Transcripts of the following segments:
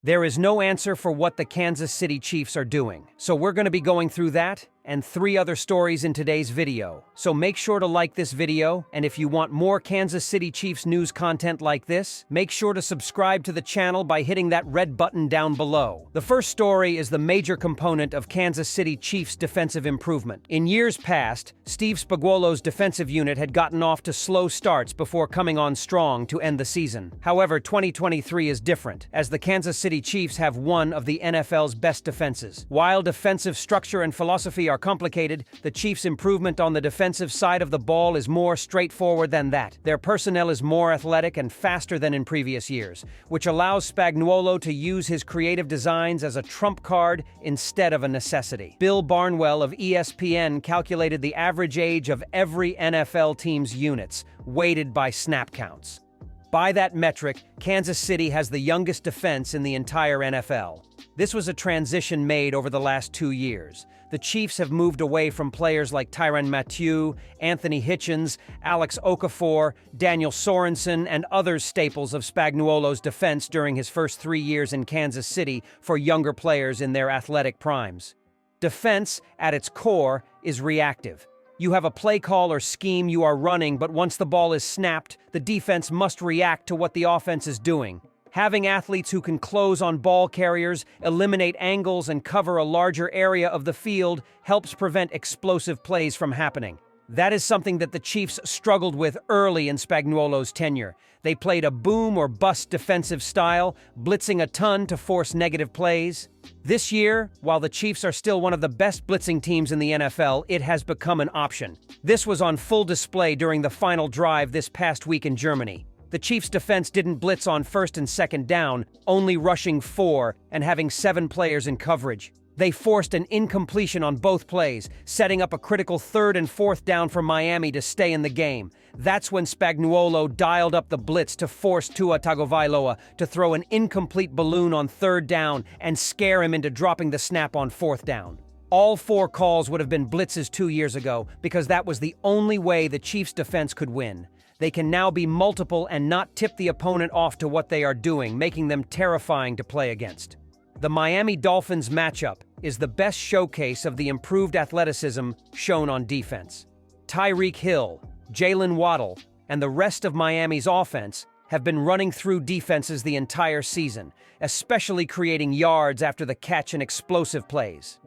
There is no answer for what the Kansas City Chiefs are doing, so we're going to be going through that and 3 other stories in today's video. So make sure to like this video, and if you want more Kansas City Chiefs news content like this, make sure to subscribe to the channel by hitting that red button down below. The first story is the major component of Kansas City Chiefs' defensive improvement. In years past, Steve Spagnuolo's defensive unit had gotten off to slow starts before coming on strong to end the season. However, 2023 is different, as the Kansas City Chiefs have one of the NFL's best defenses. While defensive structure and philosophy are complicated, the Chiefs' improvement on the defensive side of the ball is more straightforward than that. Their personnel is more athletic and faster than in previous years, which allows Spagnuolo to use his creative designs as a trump card instead of a necessity. Bill Barnwell of ESPN calculated the average age of every NFL team's units, weighted by snap counts. By that metric, Kansas City has the youngest defense in the entire NFL. This was a transition made over the last 2 years. The Chiefs have moved away from players like Tyrann Mathieu, Anthony Hitchens, Alex Okafor, Daniel Sorensen, and other staples of Spagnuolo's defense during his first 3 years in Kansas City for younger players in their athletic primes. Defense, at its core, is reactive. You have a play call or scheme you are running, but once the ball is snapped, the defense must react to what the offense is doing. Having athletes who can close on ball carriers, eliminate angles, and cover a larger area of the field helps prevent explosive plays from happening. That is something that the Chiefs struggled with early in Spagnuolo's tenure. They played a boom-or-bust defensive style, blitzing a ton to force negative plays. This year, while the Chiefs are still one of the best blitzing teams in the NFL, it has become an option. This was on full display during the final drive this past week in Germany. The Chiefs' defense didn't blitz on first and second down, only rushing 4 and having 7 players in coverage. They forced an incompletion on both plays, setting up a critical 3rd and 4th down for Miami to stay in the game. That's when Spagnuolo dialed up the blitz to force Tua Tagovailoa to throw an incomplete balloon on 3rd down and scare him into dropping the snap on 4th down. All 4 calls would have been blitzes 2 years ago because that was the only way the Chiefs' defense could win. They can now be multiple and not tip the opponent off to what they are doing, making them terrifying to play against. The Miami Dolphins matchup is the best showcase of the improved athleticism shown on defense. Tyreek Hill, Jalen Waddle, and the rest of Miami's offense have been running through defenses the entire season, especially creating yards after the catch and explosive plays.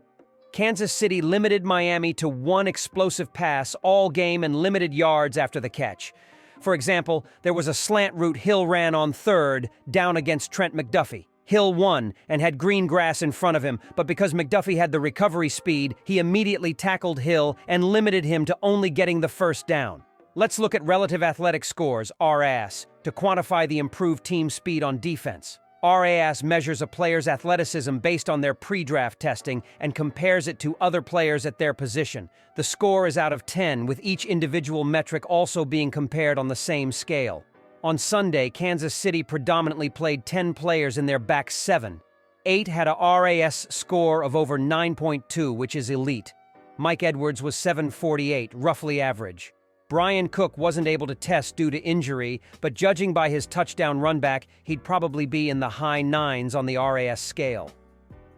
Kansas City limited Miami to 1 explosive pass all game and limited yards after the catch. For example, there was a slant route Hill ran on 3rd, down against Trent McDuffie. Hill won and had green grass in front of him, but because McDuffie had the recovery speed, he immediately tackled Hill and limited him to only getting the 1st down. Let's look at relative athletic scores, RAS, to quantify the improved team speed on defense. RAS measures a player's athleticism based on their pre-draft testing and compares it to other players at their position. The score is out of 10, with each individual metric also being compared on the same scale. On Sunday, Kansas City predominantly played 10 players in their back 7. 8 had a RAS score of over 9.2, which is elite. Mike Edwards was 748, roughly average. Brian Cook wasn't able to test due to injury, but judging by his touchdown runback, he'd probably be in the high 9s on the RAS scale.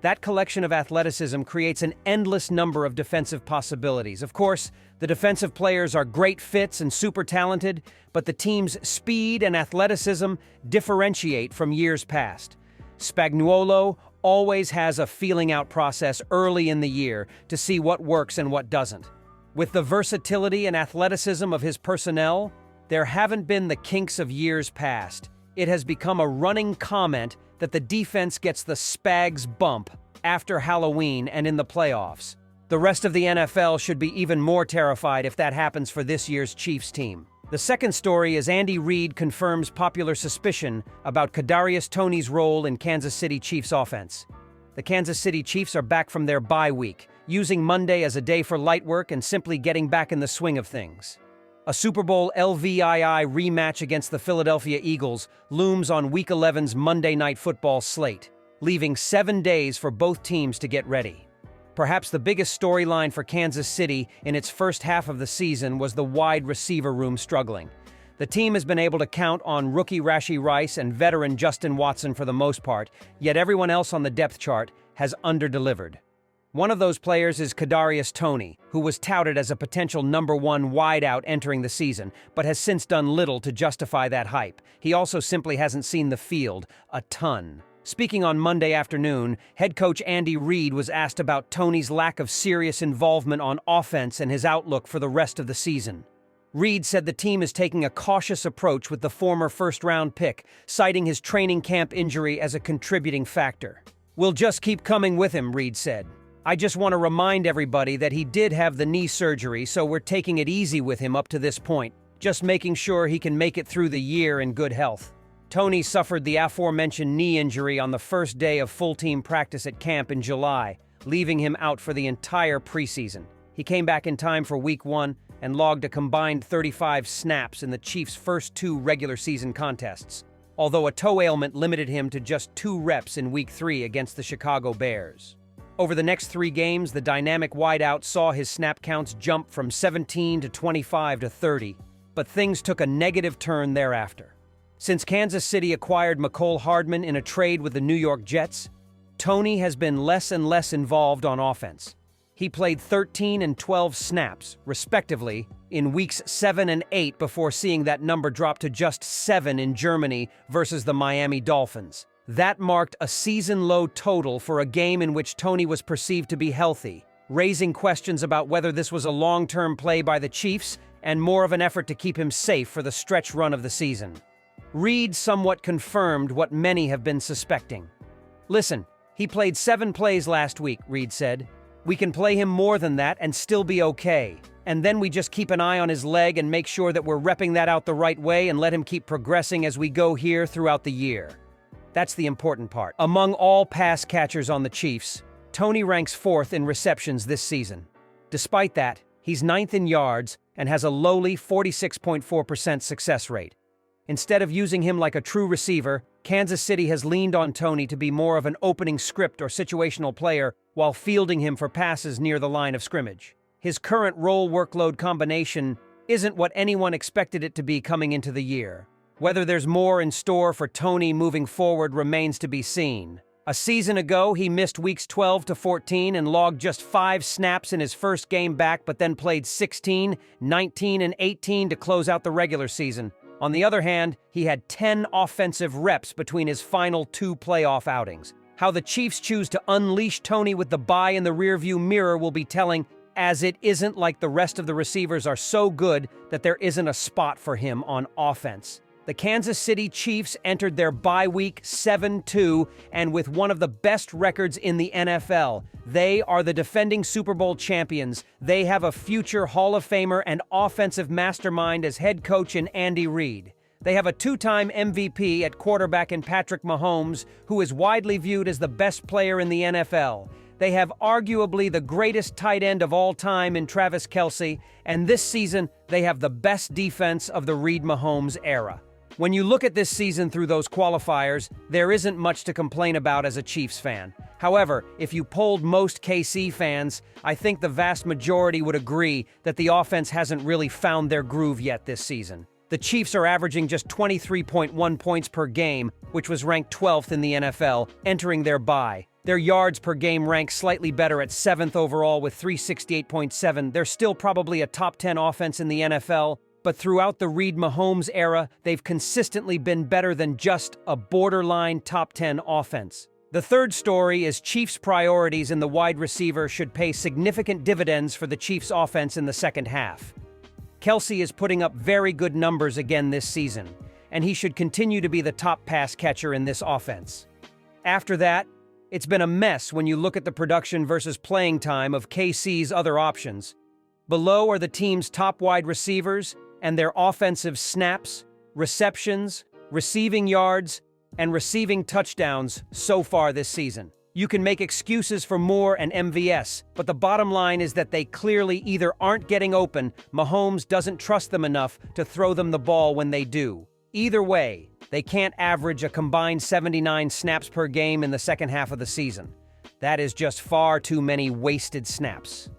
That collection of athleticism creates an endless number of defensive possibilities. Of course, the defensive players are great fits and super talented, but the team's speed and athleticism differentiate from years past. Spagnuolo always has a feeling-out process early in the year to see what works and what doesn't. With the versatility and athleticism of his personnel, there haven't been the kinks of years past. It has become a running comment that the defense gets the Spags bump after Halloween and in the playoffs. The rest of the NFL should be even more terrified if that happens for this year's Chiefs team. The second story is Andy Reid confirms popular suspicion about Kadarius Toney's role in Kansas City Chiefs offense. The Kansas City Chiefs are back from their bye week, using Monday as a day for light work and simply getting back in the swing of things. A Super Bowl LVII rematch against the Philadelphia Eagles looms on Week 11's Monday Night Football slate, leaving 7 days for both teams to get ready. Perhaps the biggest storyline for Kansas City in its first half of the season was the wide receiver room struggling. The team has been able to count on rookie Rashee Rice and veteran Justin Watson for the most part, yet everyone else on the depth chart has underdelivered. One of those players is Kadarius Toney, who was touted as a potential #1 wideout entering the season, but has since done little to justify that hype. He also simply hasn't seen the field a ton. Speaking on Monday afternoon, head coach Andy Reid was asked about Toney's lack of serious involvement on offense and his outlook for the rest of the season. Reid said the team is taking a cautious approach with the former first-round pick, citing his training camp injury as a contributing factor. "We'll just keep coming with him," Reid said. "I just want to remind everybody that he did have the knee surgery, so we're taking it easy with him up to this point, just making sure he can make it through the year in good health." Toney suffered the aforementioned knee injury on the first day of full-team practice at camp in July, leaving him out for the entire preseason. He came back in time for Week 1 and logged a combined 35 snaps in the Chiefs' first 2 regular season contests, although a toe ailment limited him to just 2 reps in Week 3 against the Chicago Bears. Over the next 3 games, the dynamic wideout saw his snap counts jump from 17 to 25 to 30, but things took a negative turn thereafter. Since Kansas City acquired Mecole Hardman in a trade with the New York Jets, Toney has been less and less involved on offense. He played 13 and 12 snaps, respectively, in weeks 7 and 8 before seeing that number drop to just 7 in Germany versus the Miami Dolphins. That marked a season-low total for a game in which Toney was perceived to be healthy, raising questions about whether this was a long-term play by the Chiefs and more of an effort to keep him safe for the stretch run of the season. Reid somewhat confirmed what many have been suspecting. "Listen, he played 7 plays last week," Reid said. "We can play him more than that and still be okay. And then we just keep an eye on his leg and make sure that we're repping that out the right way and let him keep progressing as we go here throughout the year." That's the important part. Among all pass catchers on the Chiefs, Toney ranks 4th in receptions this season. Despite that, he's 9th in yards and has a lowly 46.4% success rate. Instead of using him like a true receiver, Kansas City has leaned on Toney to be more of an opening script or situational player while fielding him for passes near the line of scrimmage. His current role workload combination isn't what anyone expected it to be coming into the year. Whether there's more in store for Toney moving forward remains to be seen. A season ago, he missed weeks 12 to 14 and logged just 5 snaps in his first game back, but then played 16, 19, and 18 to close out the regular season. On the other hand, he had 10 offensive reps between his final 2 playoff outings. How the Chiefs choose to unleash Toney with the bye in the rearview mirror will be telling, as it isn't like the rest of the receivers are so good that there isn't a spot for him on offense. The Kansas City Chiefs entered their bye week 7-2 and with one of the best records in the NFL. They are the defending Super Bowl champions. They have a future Hall of Famer and offensive mastermind as head coach in Andy Reid. They have a 2-time MVP at quarterback in Patrick Mahomes, who is widely viewed as the best player in the NFL. They have arguably the greatest tight end of all time in Travis Kelce, and this season they have the best defense of the Reid-Mahomes era. When you look at this season through those qualifiers, there isn't much to complain about as a Chiefs fan. However, if you polled most KC fans, I think the vast majority would agree that the offense hasn't really found their groove yet this season. The Chiefs are averaging just 23.1 points per game, which was ranked 12th in the NFL, entering their bye. Their yards per game ranks slightly better at 7th overall with 368.7. They're still probably a top 10 offense in the NFL, but throughout the Reid-Mahomes era, they've consistently been better than just a borderline top 10 offense. The third story is Chiefs' priorities in the wide receiver should pay significant dividends for the Chiefs' offense in the second half. Kelce is putting up very good numbers again this season, and he should continue to be the top pass catcher in this offense. After that, it's been a mess when you look at the production versus playing time of KC's other options. Below are the team's top wide receivers and their offensive snaps, receptions, receiving yards, and receiving touchdowns so far this season. You can make excuses for Moore and MVS, but the bottom line is that they clearly either aren't getting open, Mahomes doesn't trust them enough to throw them the ball when they do. Either way, they can't average a combined 79 snaps per game in the second half of the season. That is just far too many wasted snaps.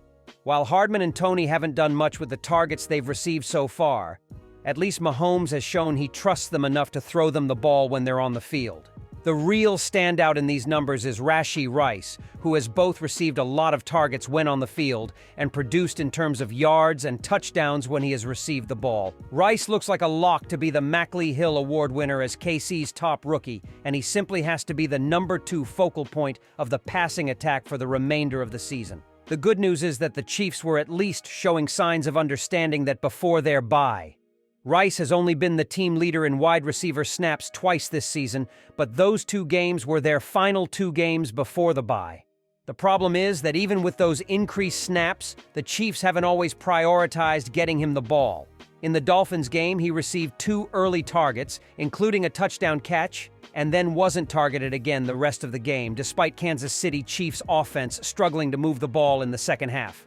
While Hardman and Toney haven't done much with the targets they've received so far, At least Mahomes has shown he trusts them enough to throw them the ball when they're on the field. The real standout in these numbers is Rashee Rice, who has both received a lot of targets when on the field and produced in terms of yards and touchdowns when he has received the ball. Rice looks like a lock to be the Mackley Hill Award winner as KC's top rookie, and he simply has to be the #2 focal point of the passing attack for the remainder of the season. The good news is that the Chiefs were at least showing signs of understanding that before their bye. Rice has only been the team leader in wide receiver snaps twice this season, but those 2 games were their final 2 games before the bye. The problem is that even with those increased snaps, the Chiefs haven't always prioritized getting him the ball. In the Dolphins game, he received 2 early targets, including a touchdown catch, and then wasn't targeted again the rest of the game, despite Kansas City Chiefs offense struggling to move the ball in the second half.